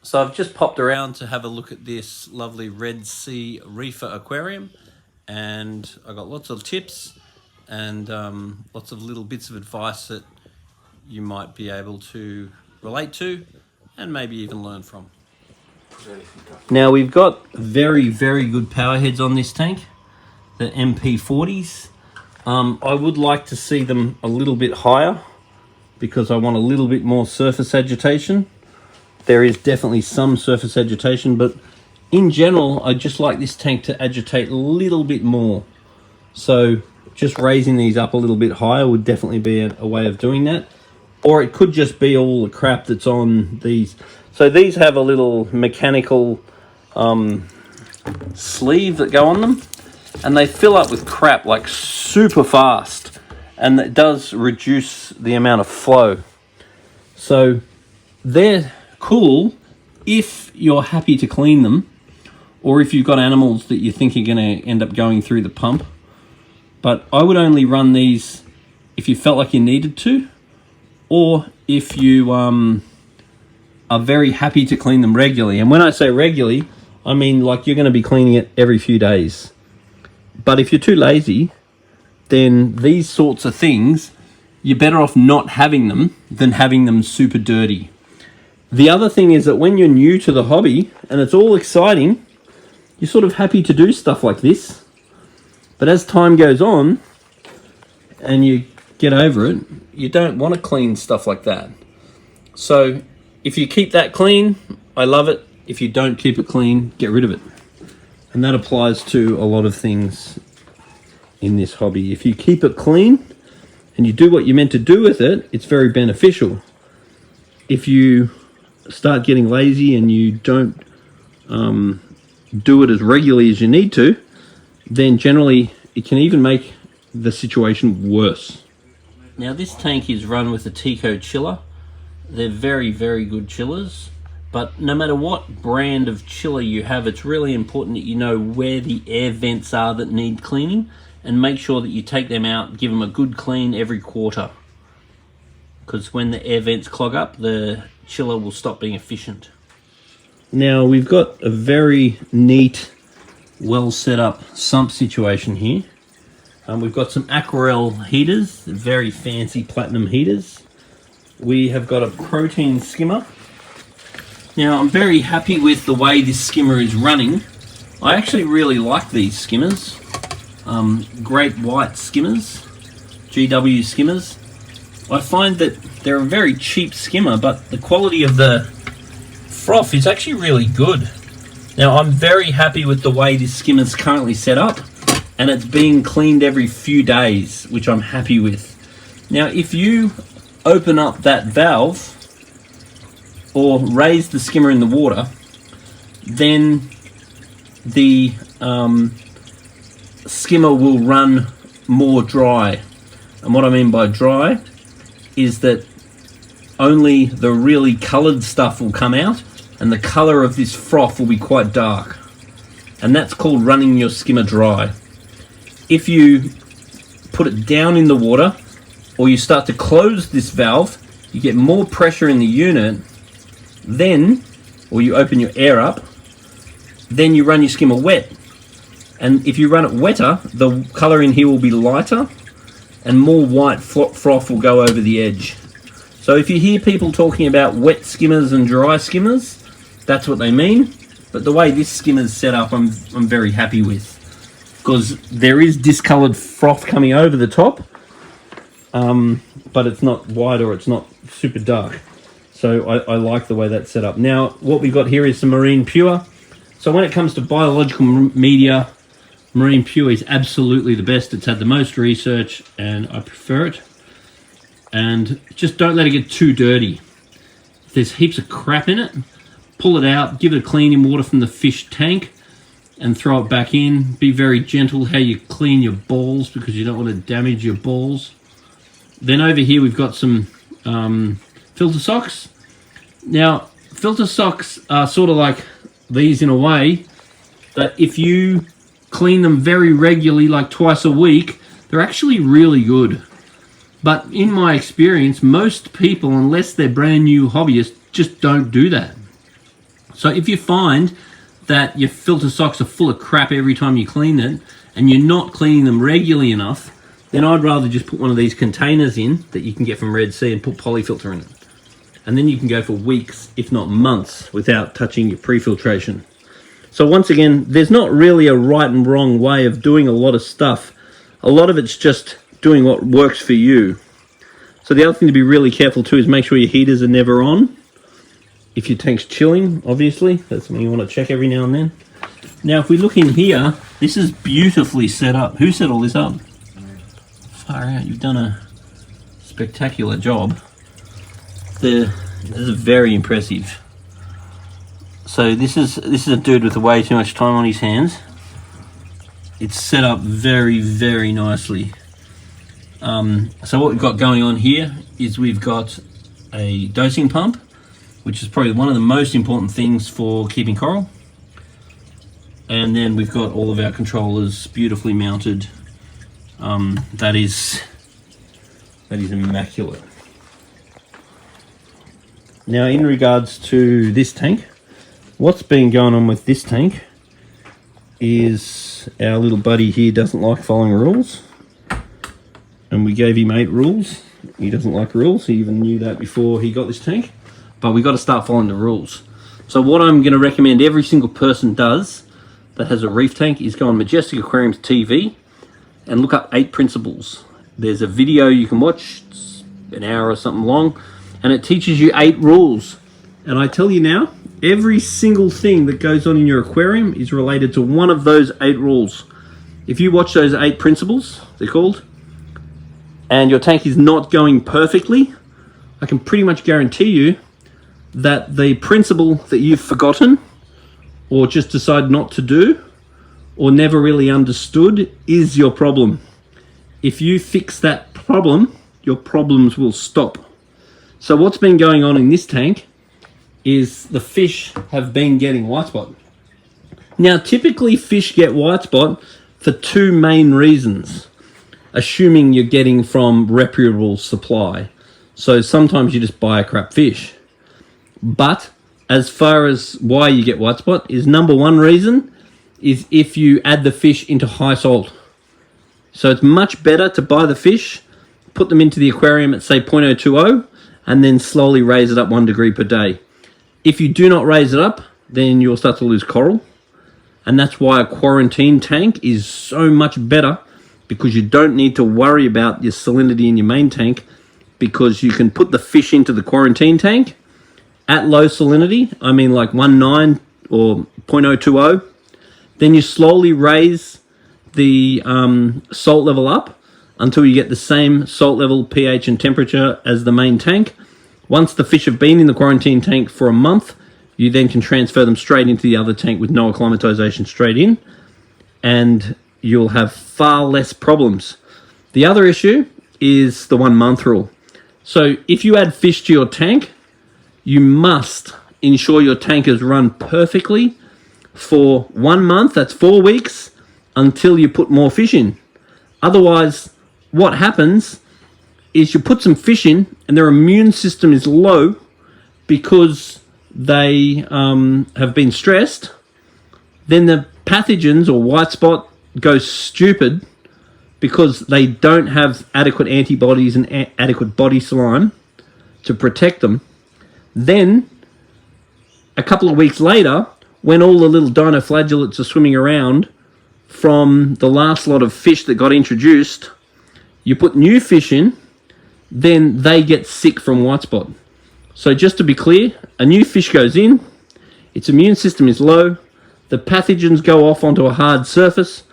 So I've just popped around to have a look at this lovely Red Sea Reefer aquarium, and I got lots of tips and lots of little bits of advice that you might be able to relate to and maybe even learn from. Now we've got very, very good power heads on this tank, the MP40s. I would like to see them a little bit higher because I want a little bit more surface agitation. There is definitely some surface agitation, but in general, I just like this tank to agitate a little bit more. So just raising these up a little bit higher would definitely be a way of doing that. Or it could just be all the crap that's on these. So these have a little mechanical sleeve that go on them, and they fill up with crap like super fast, and it does reduce the amount of flow. So they're cool if you're happy to clean them, or if you've got animals that you think are going to end up going through the pump. But I would only run these if you felt like you needed to, or if you are very happy to clean them regularly. And when I say regularly, I mean like you're going to be cleaning it every few days. But if you're too lazy, then these sorts of things, you're better off not having them than having them super dirty. The other thing is that when you're new to the hobby and it's all exciting, you're sort of happy to do stuff like this. But as time goes on and you get over it, you don't want to clean stuff like that. So if you keep that clean, I love it. If you don't keep it clean, get rid of it. And that applies to a lot of things in this hobby. If you keep it clean and you do what you're meant to do with it, it's very beneficial. If you start getting lazy and you don't do it as regularly as you need to, then generally it can even make the situation worse. Now this tank is run with a Tico chiller. They're very, very good chillers, but no matter what brand of chiller you have, it's really important that you know where the air vents are that need cleaning, and make sure that you take them out, give them a good clean every quarter. Because when the air vents clog up, the chiller will stop being efficient. Now we've got a very neat, well set up sump situation here. We've got some Aquarel heaters, very fancy platinum heaters. We have got a protein skimmer. Now I'm very happy with the way this skimmer is running. I actually really like these skimmers. Great white skimmers, GW skimmers. I find that they're a very cheap skimmer, but the quality of the froth is actually really good. Now I'm very happy with the way this skimmer is currently set up, and it's being cleaned every few days, which I'm happy with. Now if you open up that valve or raise the skimmer in the water, then the skimmer will run more dry. And what I mean by dry is that only the really coloured stuff will come out, and the colour of this froth will be quite dark. And that's called running your skimmer dry. If you put it down in the water, or you start to close this valve, you get more pressure in the unit, then, or you open your air up, then you run your skimmer wet. And if you run it wetter, the colour in here will be lighter, and more white froth will go over the edge. So if you hear people talking about wet skimmers and dry skimmers, that's what they mean. But the way this skimmer is set up, I'm very happy with, because there is discoloured froth coming over the top, but it's not white or it's not super dark. So I like the way that's set up. Now what we've got here is some Marine Pure. So when it comes to biological media, Marine Pure is absolutely the best. It's had the most research and I prefer it. And just don't let it get too dirty. If there's heaps of crap in it, pull it out, give it a clean in water from the fish tank and throw it back in. Be very gentle how you clean your balls, because you don't want to damage your balls. Then over here we've got some filter socks. Now filter socks are sort of like these in a way, that if you clean them very regularly, like twice a week, they're actually really good. But in my experience, most people, unless they're brand new hobbyists, just don't do that. So if you find that your filter socks are full of crap every time you clean it, and you're not cleaning them regularly enough, then I'd rather just put one of these containers in that you can get from Red Sea and put polyfilter in it. And then you can go for weeks, if not months, without touching your pre-filtration. So once again, there's not really a right and wrong way of doing a lot of stuff. A lot of it's just doing what works for you. So the other thing to be really careful too is make sure your heaters are never on. If your tank's chilling, obviously, that's something you want to check every now and then. Now, if we look in here, this is beautifully set up. Who set all this up? Far out, you've done a spectacular job. This is very impressive. So this is a dude with way too much time on his hands. It's set up very, very nicely. So what we've got going on here is we've got a dosing pump, which is probably one of the most important things for keeping coral. And then we've got all of our controllers beautifully mounted. That is immaculate. Now, in regards to this tank, what's been going on with this tank is our little buddy here doesn't like following rules. And we gave him 8 rules. He doesn't like rules. He even knew that before he got this tank. But we got to start following the rules. So what I'm going to recommend every single person does that has a reef tank is go on Majestic Aquariums TV and look up 8 principles. There's a video you can watch, it's an hour or something long, and it teaches you 8 rules. And I tell you now, every single thing that goes on in your aquarium is related to one of those 8 rules. If you watch those 8 principles, they're called, and your tank is not going perfectly, I can pretty much guarantee you that the principle that you've forgotten or just decided not to do or never really understood is your problem. If you fix that problem, your problems will stop. So what's been going on in this tank is the fish have been getting white spot. Now, typically fish get white spot for 2 main reasons, assuming you're getting from reputable supply. So sometimes you just buy a crap fish. But as far as why you get white spot is number 1 reason is if you add the fish into high salt. So it's much better to buy the fish, put them into the aquarium at say 0.020 and then slowly raise it up 1 degree per day. If you do not raise it up, then you'll start to lose coral. And that's why a quarantine tank is so much better, because you don't need to worry about your salinity in your main tank, because you can put the fish into the quarantine tank at low salinity, I mean like 1.9 or 0.020, then you slowly raise the salt level up until you get the same salt level, pH and temperature as the main tank. Once the fish have been in the quarantine tank for a month, you then can transfer them straight into the other tank with no acclimatization straight in, and you'll have far less problems. The other issue is the 1 month rule. So if you add fish to your tank, you must ensure your tank is run perfectly for 1 month, that's 4 weeks, until you put more fish in. Otherwise, what happens is you put some fish in and their immune system is low because they have been stressed. Then the pathogens or white spot go stupid because they don't have adequate antibodies and adequate body slime to protect them. Then, a couple of weeks later, when all the little dinoflagellates are swimming around from the last lot of fish that got introduced, you put new fish in, then they get sick from white spot. So just to be clear, a new fish goes in, its immune system is low, the pathogens go off onto a hard surface,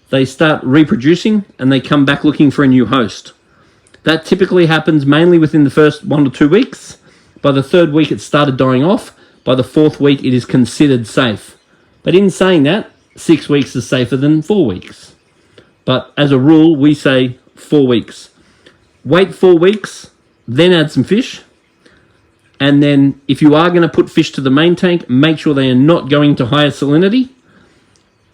they start reproducing, and they come back looking for a new host. That typically happens mainly within the first 1 to 2 weeks. By the 3rd week, it started dying off. By the 4th week, it is considered safe. But in saying that, 6 weeks is safer than 4 weeks. But as a rule, we say 4 weeks. Wait 4 weeks, then add some fish. And then if you are going to put fish to the main tank, make sure they are not going to higher salinity.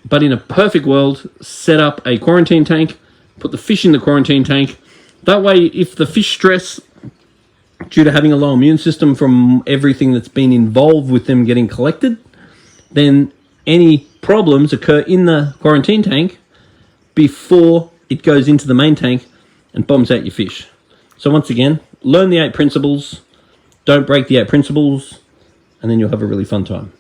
But in a perfect world, set up a quarantine tank, put the fish in the quarantine tank. That way, if the fish stress due to having a low immune system from everything that's been involved with them getting collected, then any problems occur in the quarantine tank before it goes into the main tank and bombs out your fish. So once again, learn the 8 principles, don't break the 8 principles, and then you'll have a really fun time.